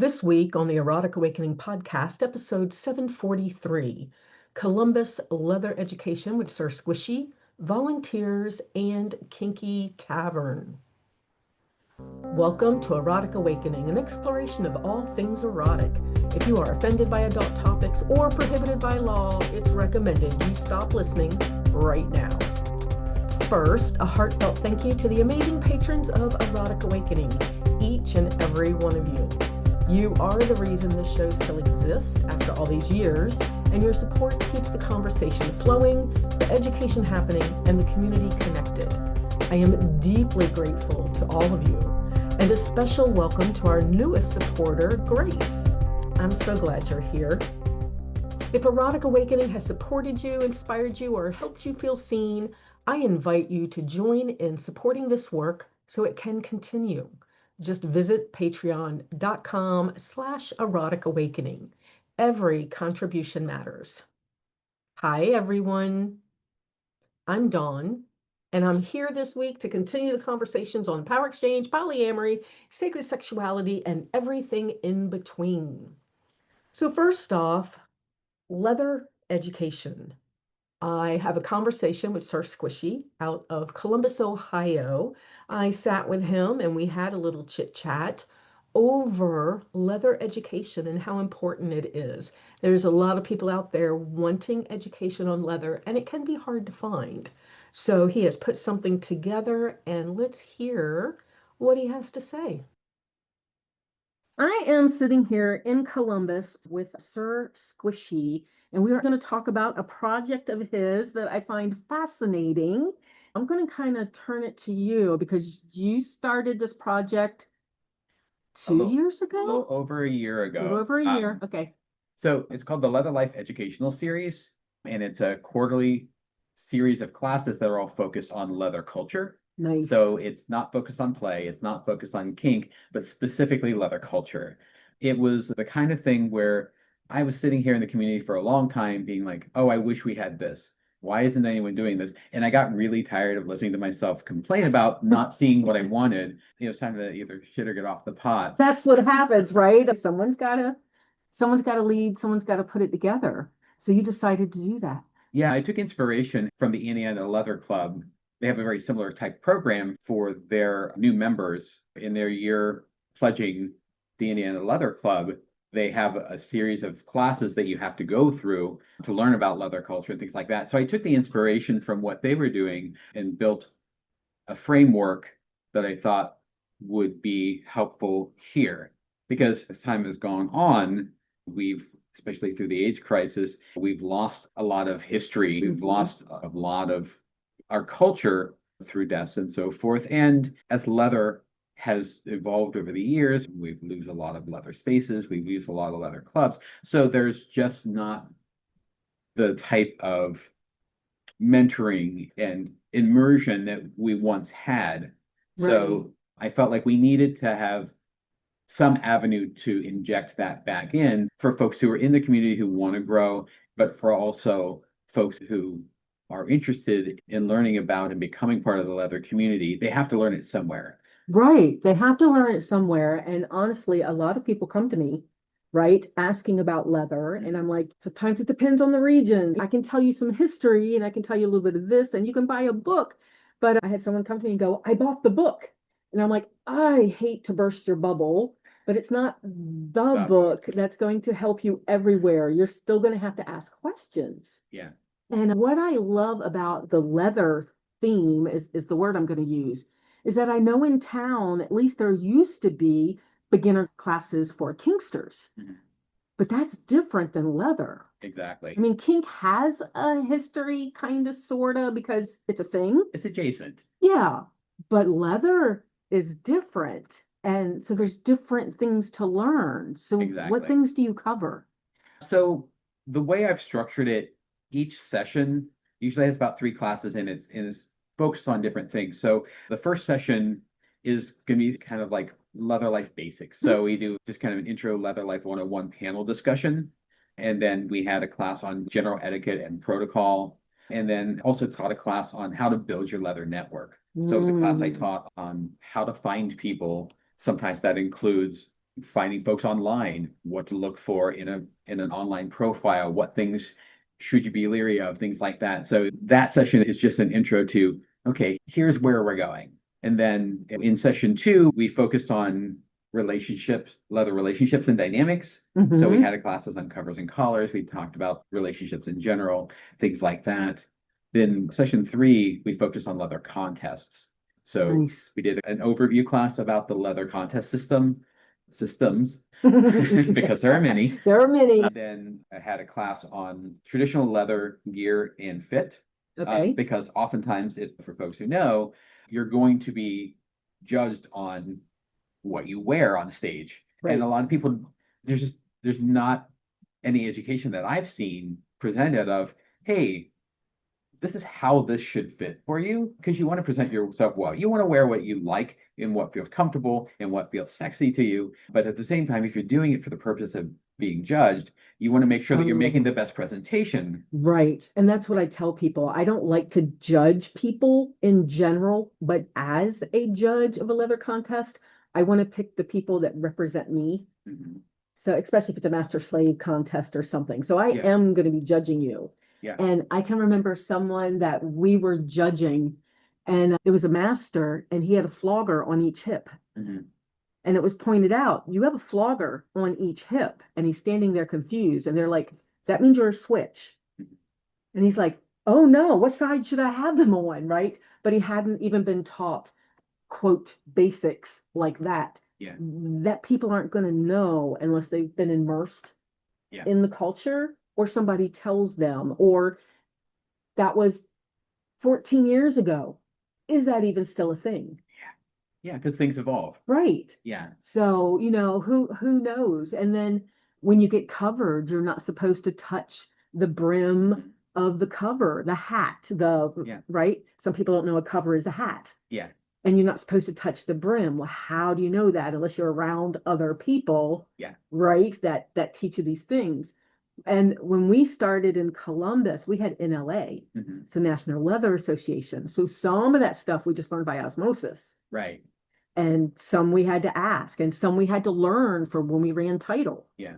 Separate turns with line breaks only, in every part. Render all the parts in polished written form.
This week on the Erotic Awakening Podcast, episode 743, Columbus Leather Education with Sir Squishy, Volunteers, and Kinky Tavern. Welcome to Erotic Awakening, an exploration of all things erotic. If you are offended by adult topics or prohibited by law, it's recommended you stop listening right now. First, a heartfelt thank you to the amazing patrons of Erotic Awakening, each and every one of you. You are the reason this show still exists after all these years, and your support keeps the conversation flowing, the education happening, and the community connected. I am deeply grateful to all of you, and a special welcome to our newest supporter, Grace. I'm so glad you're here. If Erotic Awakening has supported you, inspired you, or helped you feel seen, I invite you to join in supporting this work so it can continue. Just visit patreon.com/eroticawakening. Every contribution matters. Hi, everyone. I'm Dawn, and I'm here this week to continue the conversations on power exchange, polyamory, sacred sexuality, and everything in between. So first off, leather education. I have a conversation with Sir Squishy out of Columbus, Ohio. I sat with him and we had a little chit chat over leather education and how important it is. There's a lot of people out there wanting education on leather, and it can be hard to find. So he has put something together, and let's hear what he has to say. I am sitting here in Columbus with Sir Squishy, and we are going to talk about a project of his that I find fascinating. I'm going to kind of turn it to you because you started this project 2 years ago?
A little over a year ago.
A little over a year, okay.
So it's called the LeatherLife Educational Series, and it's a quarterly series of classes that are all focused on leather culture.
Nice.
So it's not focused on play, it's not focused on kink, but specifically leather culture. It was the kind of thing where I was sitting here in the community for a long time being like, oh, I wish we had this. Why isn't anyone doing this? And I got really tired of listening to myself complain about not seeing what I wanted. It was time to either shit or get off the pot.
That's what happens, right? Someone's got to lead, someone's got to put it together. So you decided to do that.
Yeah, I took inspiration from the Indiana Leather Club. They have a very similar type program for their new members in their year pledging the Indiana Leather Club. They have a series of classes that you have to go through to learn about leather culture and things like that. So I took the inspiration from what they were doing and built a framework that I thought would be helpful here. Because as time has gone on, especially through the AIDS crisis, we've lost a lot of history. We've lost a lot of our culture through deaths and so forth. And as leather has evolved over the years, we've lost a lot of leather spaces, we've used a lot of leather clubs. So there's just not the type of mentoring and immersion that we once had. Right. So I felt like we needed to have some avenue to inject that back in for folks who are in the community who want to grow, but for also folks who are interested in learning about and becoming part of the leather community. They have to learn it somewhere.
Right. They have to learn it somewhere. And honestly, a lot of people come to me, right, asking about leather. And I'm like, sometimes it depends on the region. I can tell you some history and I can tell you a little bit of this, and you can buy a book. But I had someone come to me and go, I bought the book. And I'm like, I hate to burst your bubble, but it's not the book that's going to help you everywhere. You're still going to have to ask questions.
Yeah.
And what I love about the leather theme is the word I'm going to use, is that I know in town, at least there used to be beginner classes for kinksters, but that's different than leather.
Exactly.
I mean, kink has a history, kind of, sort of, because it's a thing.
It's adjacent.
Yeah, but leather is different. And so there's different things to learn. So
Exactly.
What things do you cover?
So the way I've structured it, each session usually has about 3 classes and it's focused on different things. So the first session is going to be kind of like leather life basics. So we do just kind of an intro leather life 101 panel discussion. And then we had a class on general etiquette and protocol. And then also taught a class on how to build your leather network. So it was a class I taught on how to find people. Sometimes that includes finding folks online, what to look for in an online profile, what things should you be leery of, things like that. So that session is just an intro to, okay, here's where we're going. And then in session 2, we focused on relationships, leather relationships and dynamics. So we had classes on covers and collars. We talked about relationships in general, things like that. Then session 3, we focused on leather contests. So
Nice.
we did an overview class about the leather contest systems, because there are many.
There are many.
Then I had a class on traditional leather gear and fit.
Okay.
Because oftentimes, for folks who know, you're going to be judged on what you wear on stage.
Right.
And a lot of people, there's not any education that I've seen presented of, hey, this is how this should fit for you, because you want to present yourself well. You want to wear what you like and what feels comfortable and what feels sexy to you. But at the same time, if you're doing it for the purpose of being judged, you want to make sure that you're making the best presentation.
Right. And that's what I tell people. I don't like to judge people in general, but as a judge of a leather contest, I want to pick the people that represent me. So especially if it's a master slave contest or something. So I am going to be judging you.
Yeah.
And I can remember someone that we were judging, and it was a master, and he had a flogger on each hip. And it was pointed out, you have a flogger on each hip. And he's standing there confused. And they're like, that means you're a switch. And he's like, oh no, what side should I have them on? Right. But he hadn't even been taught, quote, basics like that.
Yeah.
That people aren't going to know unless they've been immersed in the culture, or somebody tells them, or that was 14 years ago. Is that even still a thing?
Yeah, because things evolve.
Right.
Yeah.
So, who knows? And then when you get covered, you're not supposed to touch the brim of the cover, the hat, right? Some people don't know a cover is a hat.
Yeah.
And you're not supposed to touch the brim. Well, how do you know that unless you're around other people?
Yeah.
Right? That teach you these things. And when we started in Columbus, we had NLA, so National Leather Association. So some of that stuff we just learned by osmosis.
Right.
And some we had to ask, and some we had to learn from when we ran title.
Yeah.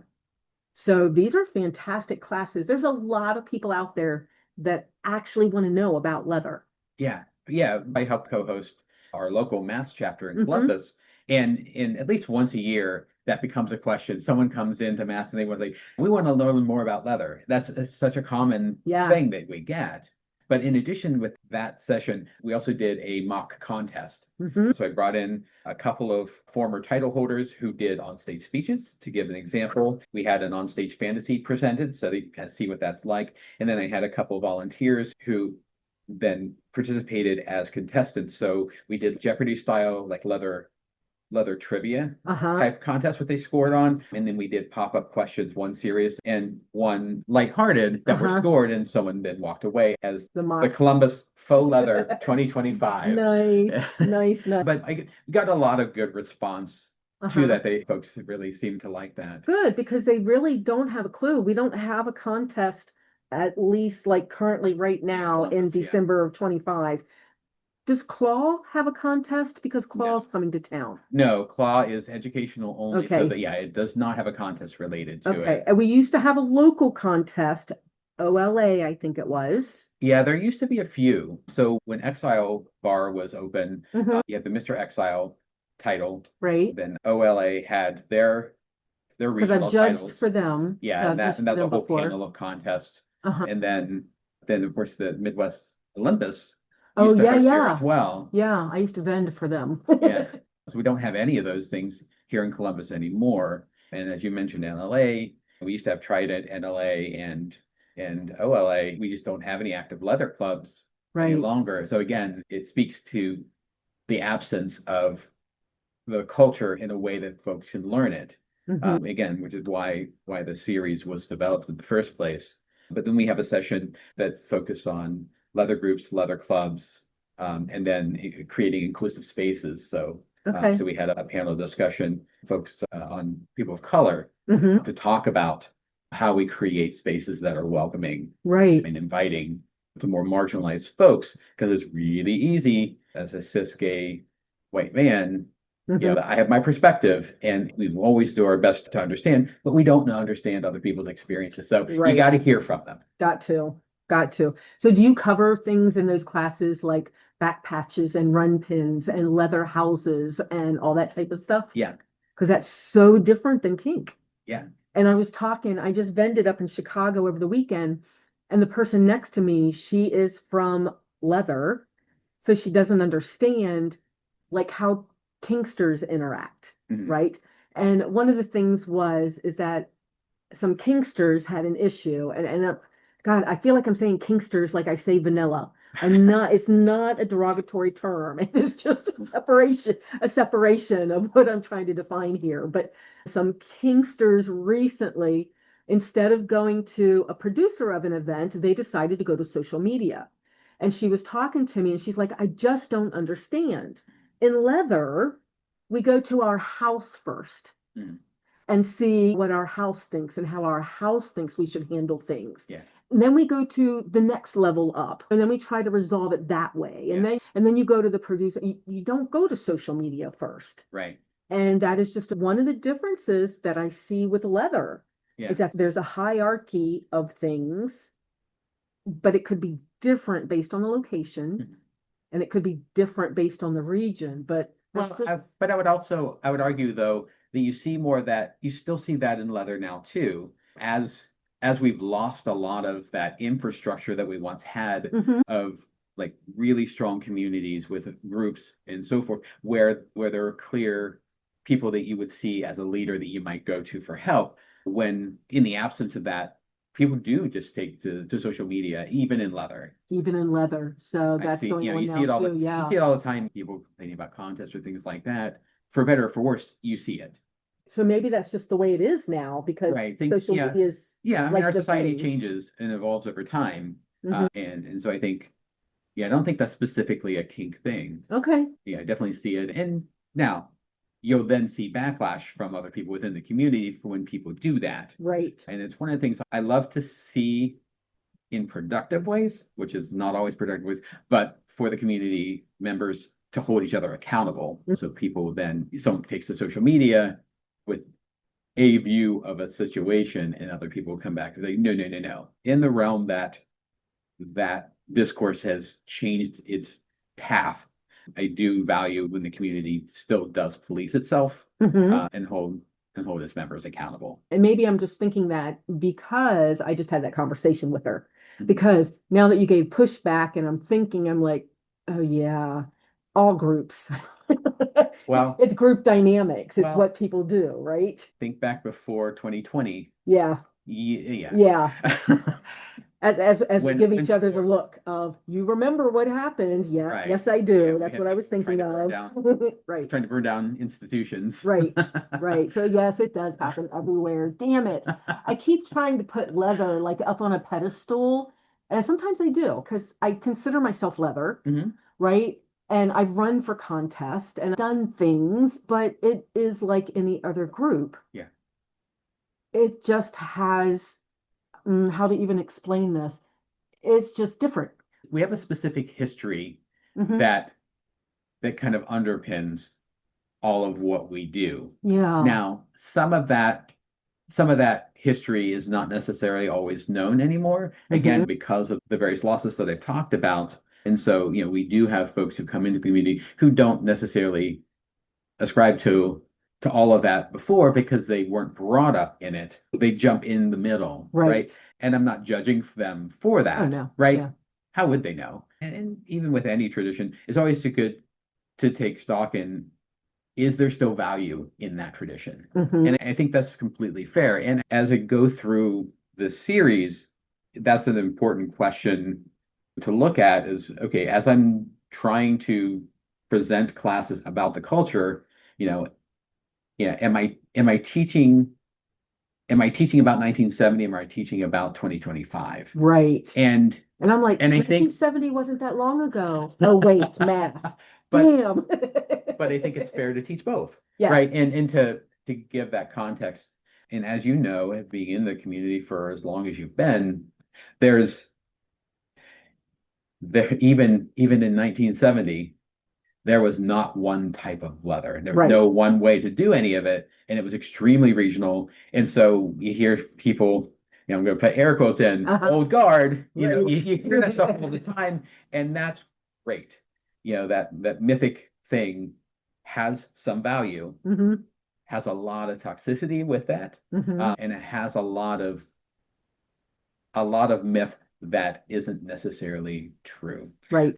So these are fantastic classes. There's a lot of people out there that actually want to know about leather.
Yeah. Yeah. I help co-host our local Mass chapter in Columbus. And in at least once a year, that becomes a question. Someone comes into Mass and they want to say, we want to learn more about leather. That's such a common thing that we get. But in addition with that session, we also did a mock contest. So I brought in a couple of former title holders who did onstage speeches. To give an example, we had an onstage fantasy presented, so that you can see what that's like. And then I had a couple of volunteers who then participated as contestants. So we did Jeopardy style, like leather trivia type contest, what they scored on. And then we did pop-up questions, one serious and one lighthearted, that were scored, and someone then walked away as the Columbus Faux Leather 2025.
Nice.
But I got a lot of good response to that. Folks really seem to like that.
Good, because they really don't have a clue. We don't have a contest, at least like currently right now in December of 25. Does Claw have a contest? Because Claw's coming to town.
No, Claw is educational only. So that, it does not have a contest related to it.
And we used to have a local contest, OLA, I think it was.
Yeah, there used to be a few. So when Exile Bar was open, you had the Mr. Exile title.
Right.
Then OLA had their regional
because I've judged
titles
for them.
Yeah, and that's a whole panel of contests. And then of course the Midwest Olympus used to host here as well.
Yeah, I used to vend for them.
So we don't have any of those things here in Columbus anymore. And as you mentioned, NLA, we used to have Trident, NLA, and OLA. We just don't have any active leather clubs any longer. So again, it speaks to the absence of the culture in a way that folks can learn it. Again, which is why the series was developed in the first place. But then we have a session that focused on leather groups, leather clubs, and then creating inclusive spaces. So we had a panel discussion focused on people of color to talk about how we create spaces that are welcoming and inviting to more marginalized folks, because it's really easy as a cis gay white man I have my perspective, and we always do our best to understand, but we don't understand other people's experiences. So you got to hear from them.
Got to. So do you cover things in those classes like back patches and run pins and leather houses and all that type of stuff?
Yeah.
Because that's so different than kink.
Yeah.
And I just vended up in Chicago over the weekend, and the person next to me, she is from leather, so she doesn't understand like how kinksters interact, right? And one of the things is that some kinksters had an issue, and God, I feel like I'm saying kinksters like I say vanilla. I'm not, it's not a derogatory term. It is just a separation of what I'm trying to define here. But some kinksters recently, instead of going to a producer of an event, they decided to go to social media. And she was talking to me and she's like, I just don't understand. In leather, we go to our house first and see what our house thinks and how our house thinks we should handle things.
Yeah.
And then we go to the next level up, and then we try to resolve it that way. And then you go to the producer. You don't go to social media first.
Right.
And that is just one of the differences that I see with leather, is that there's a hierarchy of things, but it could be different based on the location, and it could be different based on the region. But
but I would argue though that you see more of that. You still see that in leather now too, as we've lost a lot of that infrastructure that we once had of like really strong communities with groups and so forth, where there are clear people that you would see as a leader that you might go to for help. When in the absence of that, people do just take to social media, even in leather.
So that's going on now too.
You see it all the time. People complaining about contests or things like that. For better or for worse, you see it.
So maybe that's just the way it is now, because social media is
I mean, our society changes and evolves over time, and so I think, I don't think that's specifically a kink thing.
Okay.
Yeah, I definitely see it, and now you'll then see backlash from other people within the community for when people do that.
Right.
And it's one of the things I love to see in productive ways, which is not always productive ways, but for the community members to hold each other accountable. So people then, someone takes to social media with a view of a situation, and other people come back and say, no. In the realm that discourse has changed its path, I do value when the community still does police itself and hold its members accountable.
And maybe I'm just thinking that because I just had that conversation with her, because now that you gave pushback, and I'm like, oh yeah, all groups.
Well,
it's group dynamics. It's what people do, right?
Think back before 2020.
Yeah. As we give each other the look of, you remember what happened? Yeah, right. Yes, I do. Yeah, that's what I was thinking of. Right.
Trying to burn down institutions.
Right. So yes, it does happen everywhere. Damn it. I keep trying to put leather like up on a pedestal, and sometimes I do, because I consider myself leather, right? And I've run for contests and done things, but it is like any other group.
Yeah.
It just has, how to even explain this? It's just different.
We have a specific history that kind of underpins all of what we do.
Yeah.
Now, some of that history is not necessarily always known anymore, again, because of the various losses that I've talked about. And so, we do have folks who come into the community who don't necessarily ascribe to all of that before, because they weren't brought up in it. They jump in the middle, right? And I'm not judging them for that,
oh, no.
right?
Yeah.
How would they know? And even with any tradition, it's always too good to take stock in, is there still value in that tradition? And I think that's completely fair. And as I go through the series, that's an important question to look at, is, okay, as I'm trying to present classes about the culture, am I teaching about 1970? Am I teaching about 2025?
Right.
And
I'm like,
and I think
1970 wasn't that long ago. Oh wait, math. Damn.
But I think it's fair to teach both.
Yes.
Right. And to give that context. And as you know, being in the community for as long as you've been, even in 1970, there was not one type of leather. There was
Right.
no one way to do any of it, and it was extremely regional. And so you hear people, I'm going to put air quotes in, old guard,
Right.
you hear that stuff all the time, and that's great. That mythic thing has some value, has a lot of toxicity with that, and it has a lot of myth that isn't necessarily true.
Right.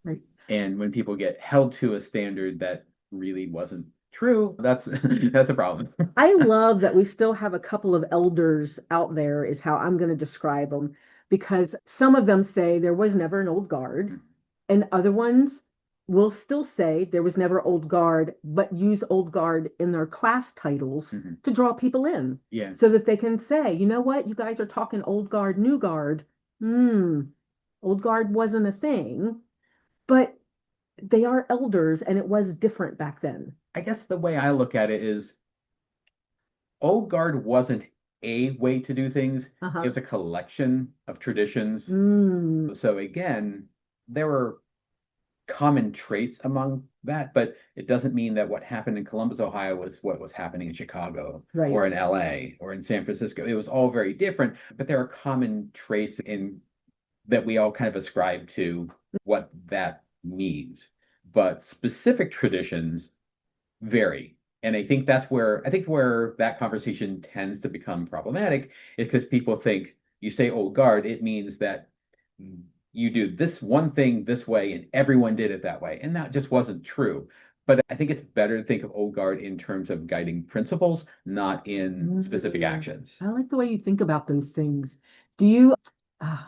And when people get held to a standard that really wasn't true, that's a problem.
I love that we still have a couple of elders out there, is how I'm going to describe them, because some of them say there was never an old guard, and other ones will still say there was never old guard, but use old guard in their class titles to draw people in.
Yeah.
So that they can say, you know what, you guys are talking old guard, new guard. Old guard wasn't a thing, but they are elders, and it was different back then.
I guess the way I look at it is old guard wasn't a way to do things. It was a collection of traditions. So again, there were common traits among that, but it doesn't mean that what happened in Columbus, Ohio was what was happening in Chicago or in LA or in San Francisco. It was all very different, but there are common traits in that we all kind of ascribe to what that means. But specific traditions vary. And I think where that conversation tends to become problematic, is because people think you say old guard, it means that you do this one thing this way and everyone did it that way. And that just wasn't true. But I think it's better to think of old guard in terms of guiding principles, not in specific actions.
I like the way you think about those things. Do you, I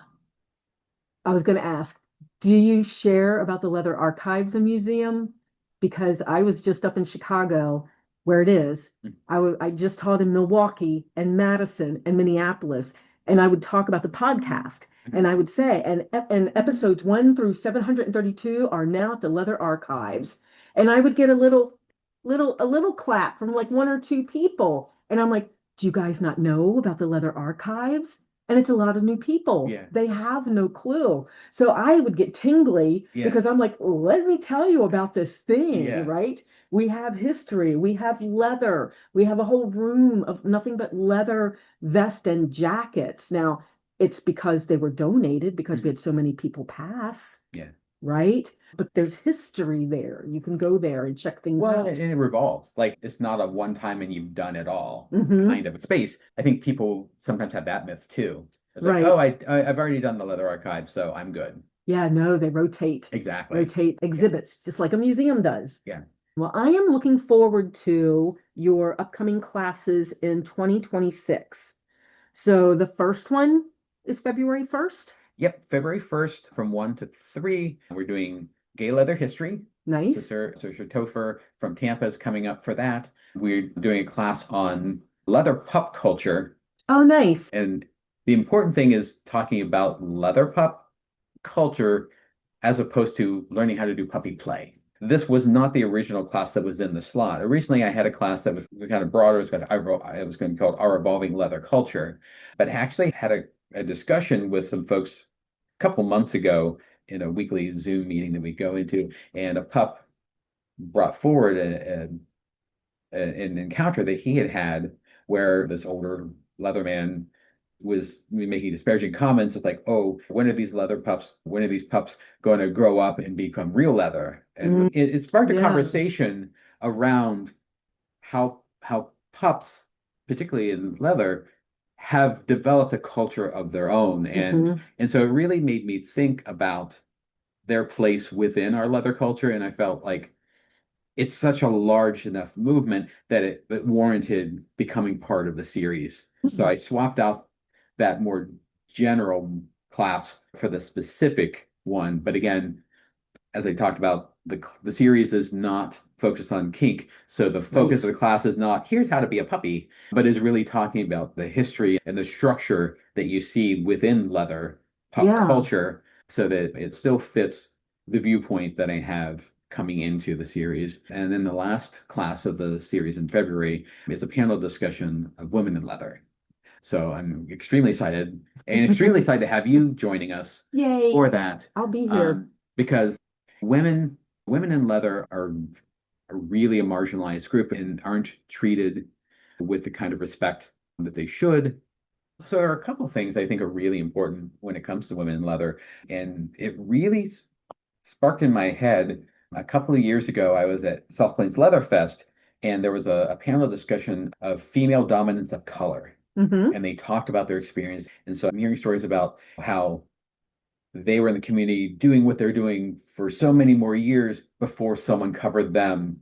was going to ask, do you share about the Leather Archives and Museum? Because I was just up in Chicago, where it is. I just taught in Milwaukee and Madison and Minneapolis, and I would talk about the podcast. And I would say, and episodes 1 through 732 are now at the Leather Archives. And I would get a little clap from like 1 or 2 people. And I'm like, do you guys not know about the Leather Archives? And it's a lot of new people.
Yeah.
They have no clue. So I would get tingly because I'm like, let me tell you about this thing, right? We have history. We have leather. We have a whole room of nothing but leather vest and jackets. Now, it's because they were donated, because we had so many people pass.
Yeah.
Right? But there's history there. You can go there and check things out.
And it revolves. Like, it's not a one time and you've done it all kind of space. I think people sometimes have that myth too. It's like, oh, I've already done the Leather Archive, so I'm good.
Yeah, no, they rotate.
Exactly.
Rotate exhibits, just like a museum does.
Yeah.
Well, I am looking forward to your upcoming classes in 2026. So the first one is February 1st?
Yep, February 1st from 1 to 3. We're doing gay leather history.
Nice.
Sir Topher from Tampa is coming up for that. We're doing a class on leather pup culture.
Oh, nice.
And the important thing is talking about leather pup culture as opposed to learning how to do puppy play. This was not the original class that was in the slot. Originally, I had a class that was kind of broader. It was going to be called Our Evolving Leather Culture, but I actually had a discussion with some folks a couple months ago in a weekly Zoom meeting that we go into, and a pup brought forward an encounter that he had where this older leather man was making disparaging comments. It's like, oh, when are these pups going to grow up and become real leather? And it sparked a conversation around how pups, particularly in leather, have developed a culture of their own. And so it really made me think about their place within our leather culture. And I felt like it's such a large enough movement that it warranted becoming part of the series. So I swapped out that more general class for the specific one. But again, as I talked about, the series is not focused on kink. So the focus of the class is not, here's how to be a puppy, but is really talking about the history and the structure that you see within leather pup culture, so that it still fits the viewpoint that I have coming into the series. And then the last class of the series in February is a panel discussion of women in leather. So I'm extremely excited to have you joining us for that.
I'll be here.
Because women women in leather are really a marginalized group and aren't treated with the kind of respect that they should. So there are a couple of things I think are really important when it comes to women in leather. And it really sparked in my head a couple of years ago. I was at South Plains Leather Fest, and there was a panel discussion of female dominance of color. And they talked about their experience. And so I'm hearing stories about how they were in the community doing what they're doing for so many more years before someone covered them,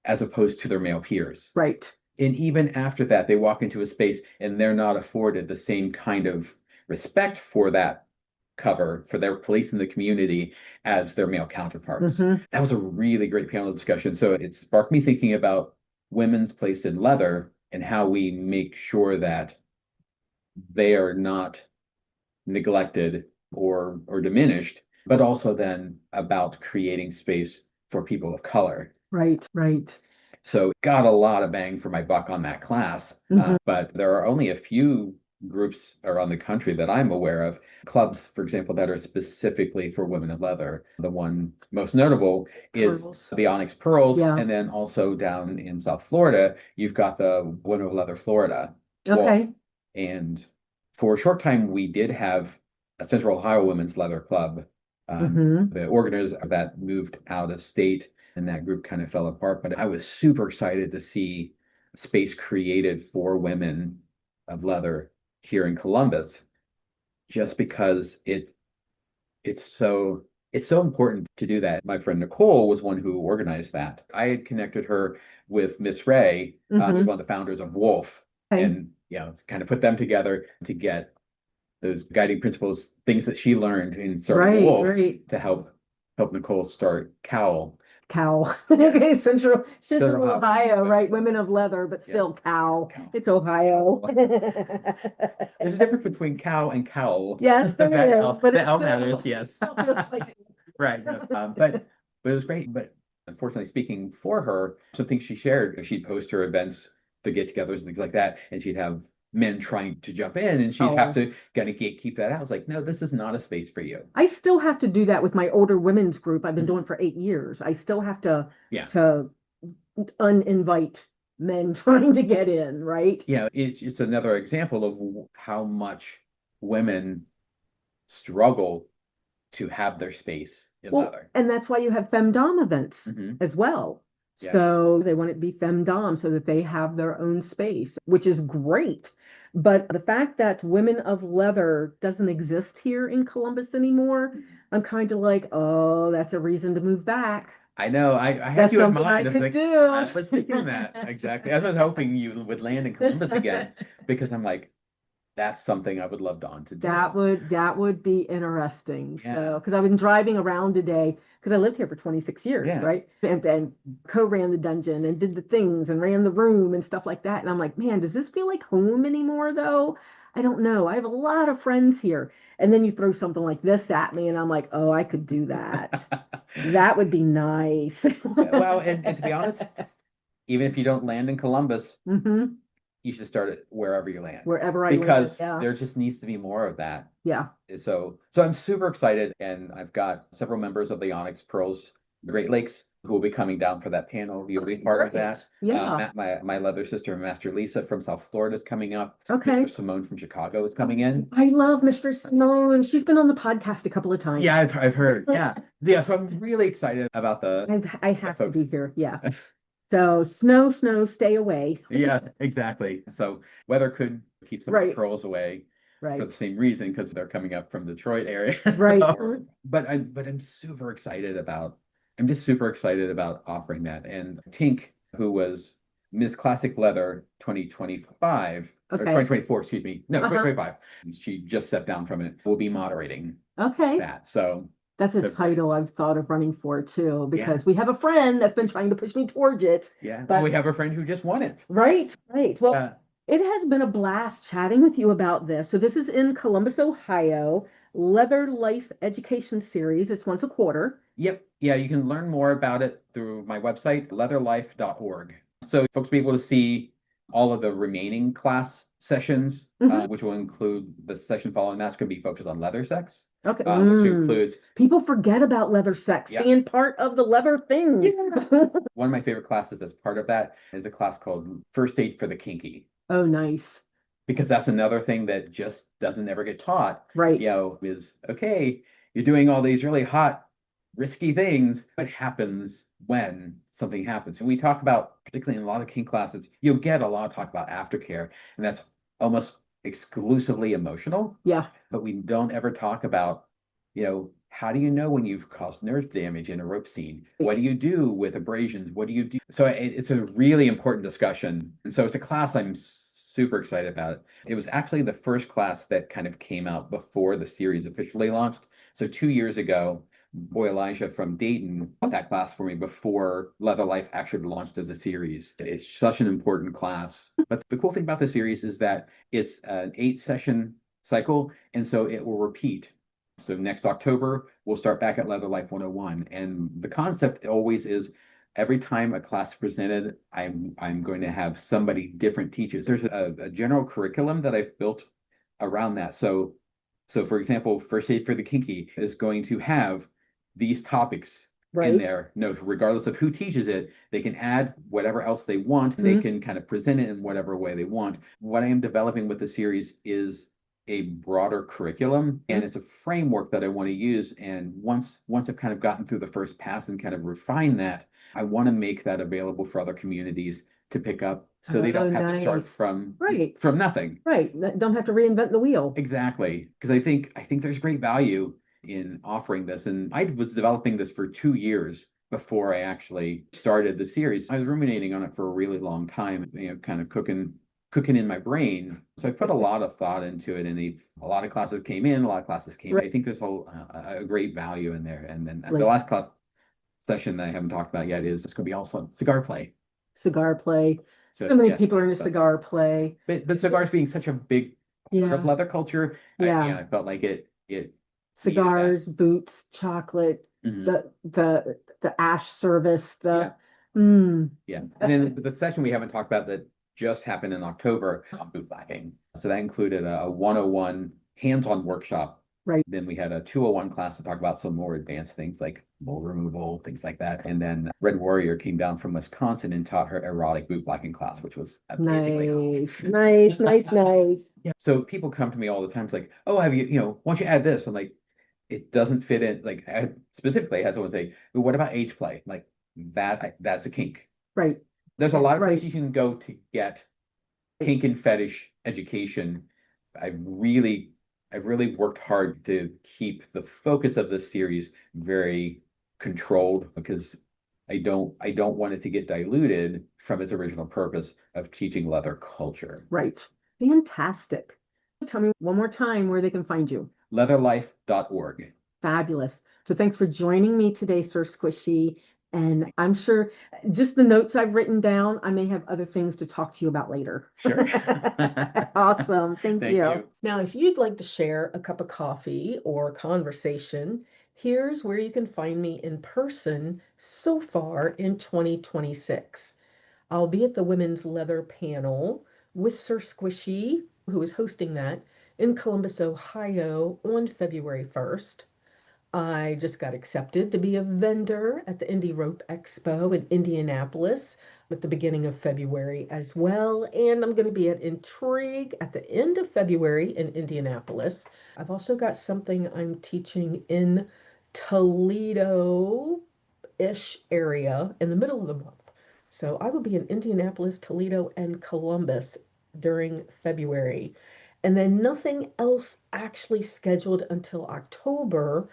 as opposed to their male peers.
Right.
And even after that, they walk into a space and they're not afforded the same kind of respect for that cover, for their place in the community as their male counterparts. That was a really great panel discussion. So it sparked me thinking about women's place in leather and how we make sure that they are not neglected or diminished, but also then about creating space for people of color.
Right, right.
So got a lot of bang for my buck on that class. But there are only a few groups around the country that I'm aware of, clubs, for example, that are specifically for women in leather. The one most notable is the Onyx Pearls.
Yeah.
And then also down in South Florida, you've got the Women of Leather Florida.
Okay.
Wolf. And for a short time, we did have a Central Ohio Women's Leather Club. The organizers of that moved out of state, and that group kind of fell apart. But I was super excited to see space created for women of leather here in Columbus, just because it's so important to do that. My friend Nicole was one who organized that. I had connected her with Miss Ray, who's one of the founders of Wolf, and kind of put them together to get those guiding principles, things that she learned in starting Wolf, to help Nicole start Cowl.
Okay, Central Ohio, right? Women of leather, but still cow. It's Ohio.
There's a difference between cow and cowl.
Yes, there is, but it still
matters. Yes,
still feels like
right. But it was great. But unfortunately, speaking for her, some things she shared, she'd post her events, the get-togethers, and things like that, and she'd have men trying to jump in, and she'd have to kind of gatekeep that out. I was like, no, this is not a space for you.
I still have to do that with my older women's group. I've been doing for 8 years. I still have to uninvite men trying to get in, right?
Yeah, it's another example of how much women struggle to have their space in leather.
And that's why you have femdom events as well. So they want it to be femdom so that they have their own space, which is great. But the fact that Women of Leather doesn't exist here in Columbus anymore, I'm kind of like, oh, that's a reason to move back.
I know. I had you in mind.
I was
thinking that exactly. I was hoping you would land in Columbus again, because I'm like, that's something I would love Dawn to do.
That would be interesting. So, because I've been driving around today, because I lived here for 26 years, right? And co-ran the dungeon and did the things and ran the room and stuff like that. And I'm like, man, does this feel like home anymore though? I don't know. I have a lot of friends here. And then you throw something like this at me and I'm like, oh, I could do that. That would be nice.
Well, and to be honest, even if you don't land in Columbus, you should start it wherever you land.
Wherever I land,
because there just needs to be more of that.
Yeah.
So I'm super excited, and I've got several members of the Onyx Pearls, the Great Lakes, who will be coming down for that panel. You'll be part of that.
Yeah.
My leather sister, Master Lisa from South Florida, is coming up.
Okay.
Mr. Simone from Chicago is coming in.
I love Mr. Simone. She's been on the podcast a couple of times.
Yeah, I've heard. Yeah. So I'm really excited about
I have to be here. Yeah. So snow, stay away.
Yeah, exactly. So weather could keep some pearls away for the same reason, because they're coming up from Detroit area.
Right.
But I'm super excited about. I'm just super excited about offering that. And Tink, who was Miss Classic Leather 2025 or 2024, excuse me, no, 2025. She just stepped down from it. Will be moderating. That. So.
That's a title I've thought of running for too, because we have a friend that's been trying to push me towards it.
Yeah, but we have a friend who just won it.
Right. Well, it has been a blast chatting with you about this. So this is in Columbus, Ohio, LeatherLife Education Series. It's once a quarter.
Yep. Yeah, you can learn more about it through my website, leatherlife.org. So folks will be able to see All of the remaining class sessions,
Mhm.
which will include the session following that's going to be focused on leather sex,
Okay.
which includes
People forget about leather sex
Yeah.
being part of the leather thing.
one of my favorite classes that's part of that is a class called First Aid for the Kinky,
Oh, nice.
because that's another thing that just doesn't ever get taught,
Right.
is okay, you're doing all these really hot, risky things. What happens when something happens? And we talk about, particularly in a lot of kink classes, you'll get a lot of talk about aftercare, and that's almost exclusively emotional.
Yeah.
But we don't ever talk about, how do you know when you've caused nerve damage in a rope scene? What do you do with abrasions? What do you do? So it's a really important discussion. And so it's a class I'm super excited about. It was actually the first class that kind of came out before the series officially launched. So 2 years ago, boy Elijah from Dayton taught that class for me before LeatherLife actually launched as a series. It's such an important class. But the cool thing about the series is that it's an 8 session cycle, and so it will repeat. So next October, we'll start back at LeatherLife 101. And the concept always is every time a class is presented, I'm going to have somebody different teach it. There's a general curriculum that I've built around that. So for example, First Aid for the Kinky is going to have these topics in
Right.
there. No, regardless of who teaches it, they can add whatever else they want, and they can kind of present it in whatever way they want. What I am developing with the series is a broader curriculum, and it's a framework that I want to use. And once I've kind of gotten through the first pass and kind of refined that, I want to make that available for other communities to pick up, so they don't have to start
nice.
from
Right.
from nothing.
Right. Don't have to reinvent the wheel.
Exactly. Because I think there's great value in offering this. And I was developing this for 2 years before I actually started the series. I was ruminating on it for a really long time, kind of cooking in my brain. So I put a lot of thought into it, and a lot of classes came in, a lot of classes came.
Right.
I think there's a great value in there. And then
Right.
the last class session that I haven't talked about yet is it's going to be also cigar play.
Cigar play.
So
many
yeah,
people are into cigar play.
but cigars being such a big part of leather culture, I felt like it
Cigars, boots, chocolate, the ash service,
Yeah. And then the session we haven't talked about that just happened in October on bootlegging. So that included a 101 hands-on workshop.
Right.
Then we had a 201 class to talk about some more advanced things like mole removal, things like that. And then Red Warrior came down from Wisconsin and taught her erotic bootblacking class, which was amazingly
nice. Nice.
Yeah. So people come to me all the time. It's like, oh, have you, why don't you add this? I'm like, it doesn't fit in. Like, I specifically had someone say, well, what about age play? Like that's a kink.
Right.
There's a lot of places you can go to get kink and fetish education. I've really worked hard to keep the focus of this series very controlled, because I don't want it to get diluted from its original purpose of teaching leather culture.
Right. Fantastic. Tell me one more time where they can find you.
LeatherLife.org.
Fabulous. So thanks for joining me today, Sir Squishy. And I'm sure just the notes I've written down, I may have other things to talk to you about later.
Sure.
Awesome. Thank
Thank you.
Now, if you'd like to share a cup of coffee or conversation, here's where you can find me in person so far in 2026. I'll be at the Women's Leather Panel with Sir Squishy, who is hosting that in Columbus, Ohio on February 1st. I just got accepted to be a vendor at the Indie Rope Expo in Indianapolis at the beginning of February as well. And I'm going to be at Intrigue at the end of February in Indianapolis. I've also got something I'm teaching in Toledo-ish area in the middle of the month. So I will be in Indianapolis, Toledo, and Columbus during February. And then nothing else actually scheduled until October,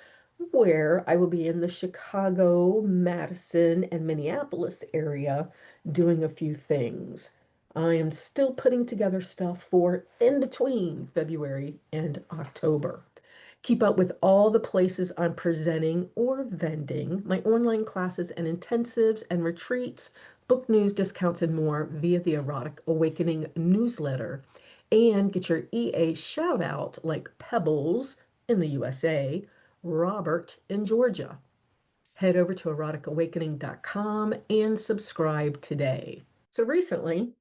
where I will be in the Chicago, Madison, and Minneapolis area doing a few things. I am still putting together stuff for in between February and October. Keep up with all the places I'm presenting or vending, my online classes and intensives and retreats, book news, discounts, and more via the Erotic Awakening newsletter. And get your EA shout out like Pebbles in the USA, Robert in Georgia. Head over to eroticawakening.com and subscribe today. So recently,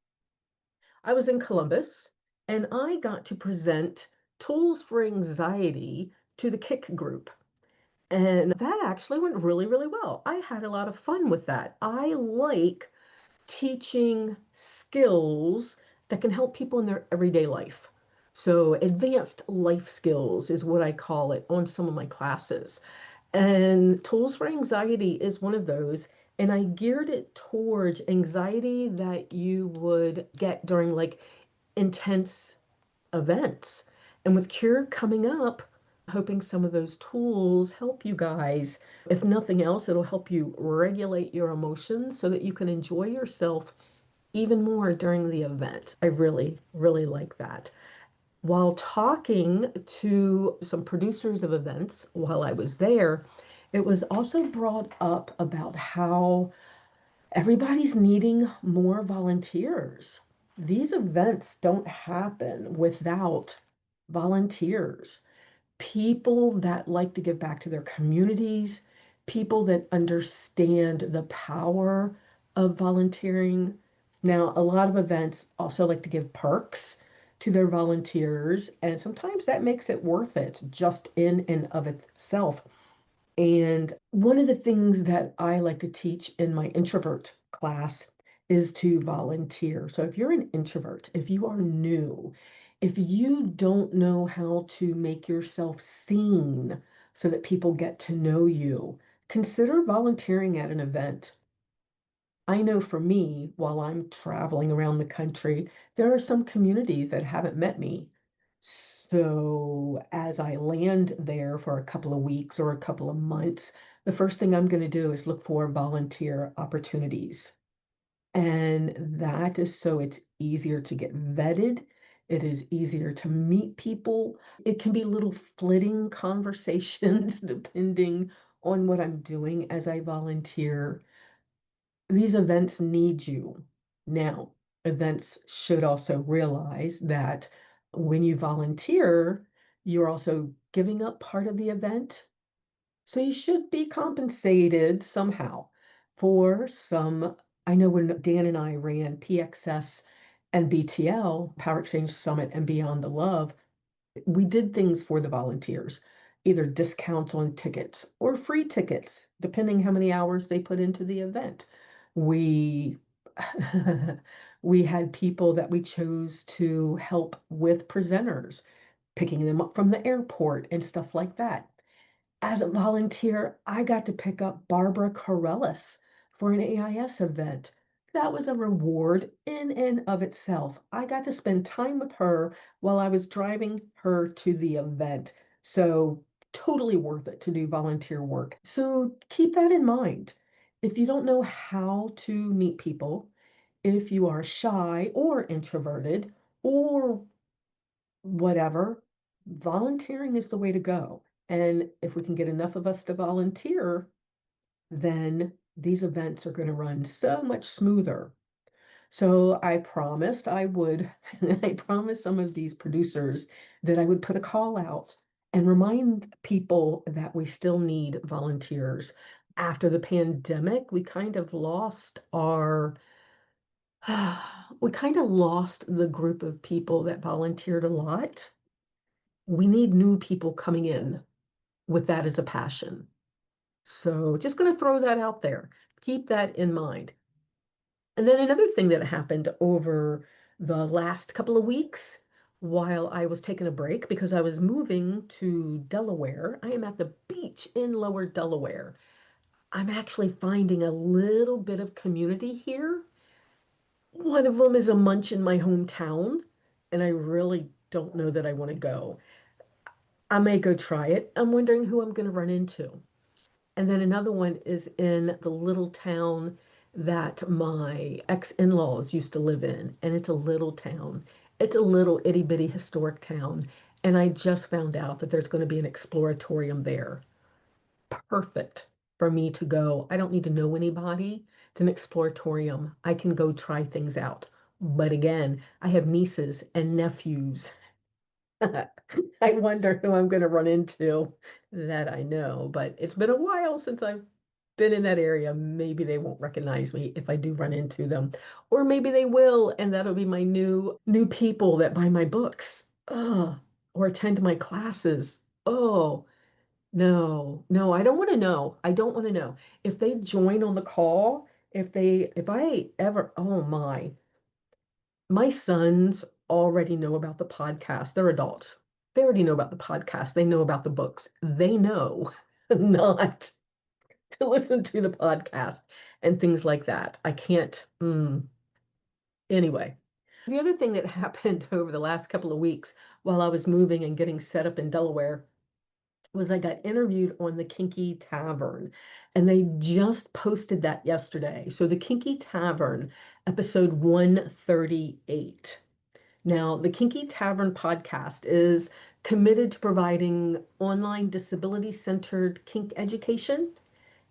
I was in Columbus and I got to present tools for anxiety to the Kick group. And that actually went really, really well. I had a lot of fun with that. I like teaching skills that can help people in their everyday life. So, advanced life skills is what I call it on some of my classes. And tools for anxiety is one of those. And I geared it towards anxiety that you would get during like intense events. And with Cure coming up, hoping some of those tools help you guys. If nothing else, it'll help you regulate your emotions so that you can enjoy yourself even more during the event. I really, really like that. While talking to some producers of events while I was there, it was also brought up about how everybody's needing more volunteers. These events don't happen without volunteers, people that like to give back to their communities, people that understand the power of volunteering. Now, a lot of events also like to give perks to their volunteers, and sometimes that makes it worth it just in and of itself. And one of the things that I like to teach in my introvert class is to volunteer. So if you're an introvert, if you are new, if you don't know how to make yourself seen so that people get to know you, consider volunteering at an event. I know for me, while I'm traveling around the country, there are some communities that haven't met me. So as I land there for a couple of weeks or a couple of months, the first thing I'm going to do is look for volunteer opportunities. And that is so it's easier to get vetted. It is easier to meet people. It can be little flitting conversations depending on what I'm doing as I volunteer. These events need you. Now, events should also realize that when you volunteer, you're also giving up part of the event. So you should be compensated somehow for some. I know when Dan and I ran PXS and BTL, Power Exchange Summit and Beyond the Love, we did things for the volunteers, either discounts on tickets or free tickets, depending how many hours they put into the event. We we had people that we chose to help with presenters, picking them up from the airport and stuff like that. As a volunteer, I got to pick up Barbara Corellis for an AIS event. That was a reward in and of itself. I got to spend time with her while I was driving her to the event. So, totally worth it to do volunteer work. So, keep that in mind. If you don't know how to meet people, if you are shy or introverted or whatever, volunteering is the way to go. And if we can get enough of us to volunteer, then these events are going to run so much smoother. So I promised I would, I promised some of these producers that I would put a call out and remind people that we still need volunteers. After the pandemic, we kind of lost our, we kind of lost the group of people that volunteered a lot. We need new people coming in with that as a passion. So just going to throw that out there. Keep that in mind. And then another thing that happened over the last couple of weeks while I was taking a break because I was moving to Delaware. I am at the beach in Lower Delaware. I'm actually finding a little bit of community here. One of them is a munch in my hometown, and I really don't know that I want to go. I may go try it. I'm wondering who I'm going to run into. And then another one is in the little town that my ex-in-laws used to live in. And it's a little town. It's a little itty bitty historic town. And I just found out that there's going to be an exploratorium there. Perfect for me to go. I don't need to know anybody. It's an exploratorium. I can go try things out. But again, I have nieces and nephews. I wonder who I'm going to run into that I know, but it's been a while since I've been in that area, maybe they won't recognize me if I do run into them. Or maybe they will, and that'll be my new people that buy my books. Or attend my classes. Oh, no, I don't want to know. I don't want to know. If they join on the call, if I ever, oh my sons already know about the podcast. They're adults. They already know about the podcast. They know about the books. They know not to listen to the podcast and things like that. I can't. Anyway, the other thing that happened over the last couple of weeks while I was moving and getting set up in Delaware was I got interviewed on the Kinky Tavern, and they just posted that yesterday. So the Kinky Tavern, episode 138. Now, the Kinky Tavern podcast is committed to providing online disability-centered kink education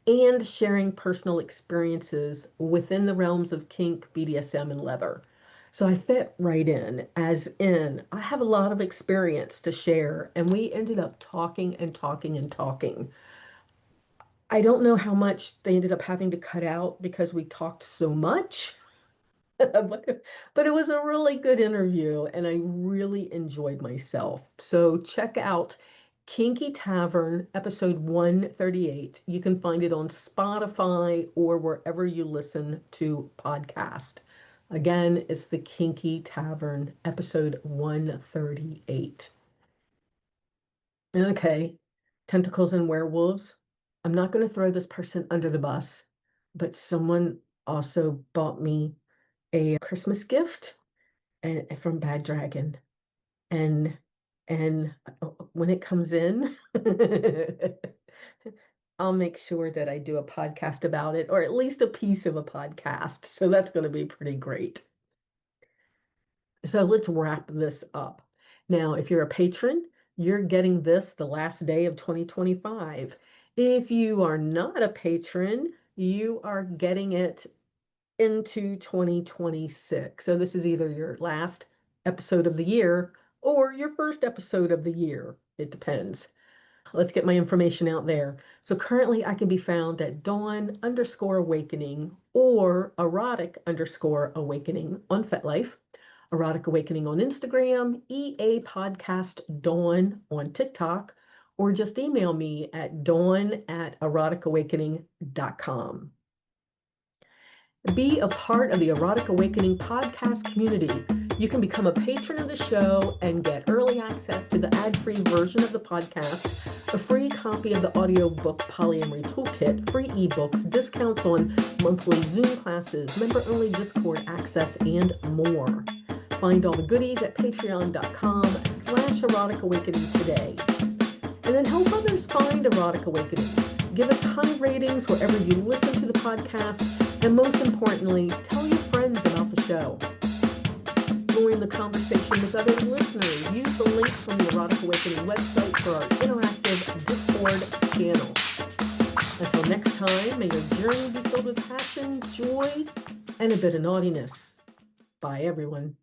and sharing personal experiences within the realms of kink, BDSM, and leather. So I fit right in, as in, I have a lot of experience to share, and we ended up talking and talking and talking. I don't know how much they ended up having to cut out because we talked so much. But it was a really good interview and I really enjoyed myself. So check out Kinky Tavern, episode 138. You can find it on Spotify or wherever you listen to podcast. Again, it's the Kinky Tavern, episode 138. Okay, tentacles and werewolves. I'm not going to throw this person under the bus, but someone also bought me a Christmas gift and from Bad Dragon. And when it comes in, I'll make sure that I do a podcast about it, or at least a piece of a podcast. So that's going to be pretty great. So let's wrap this up. Now, if you're a patron, you're getting this the last day of 2025. If you are not a patron, you are getting it into 2026. So this is either your last episode of the year or your first episode of the year. It depends. Let's get my information out there. So currently I can be found at Dawn_Awakening or Erotic_Awakening on Fetlife, Erotic Awakening on Instagram, EA Podcast Dawn on TikTok, or just email me at dawn@eroticawakening.com. Be a part of the Erotic Awakening podcast community. You can become a patron of the show and get early access to the ad-free version of the podcast, a free copy of the audiobook Polyamory Toolkit, free ebooks, discounts on monthly Zoom classes, member-only Discord access, and more. Find all the goodies at patreon.com/Erotic Awakening today. And then help others find Erotic Awakening. Give us high ratings wherever you listen to the podcast. And most importantly, tell your friends about the show. Join the conversation with other listeners. Use the links from the Erotic Awakening website for our interactive Discord channel. Until next time, may your journey be filled with passion, joy, and a bit of naughtiness. Bye, everyone.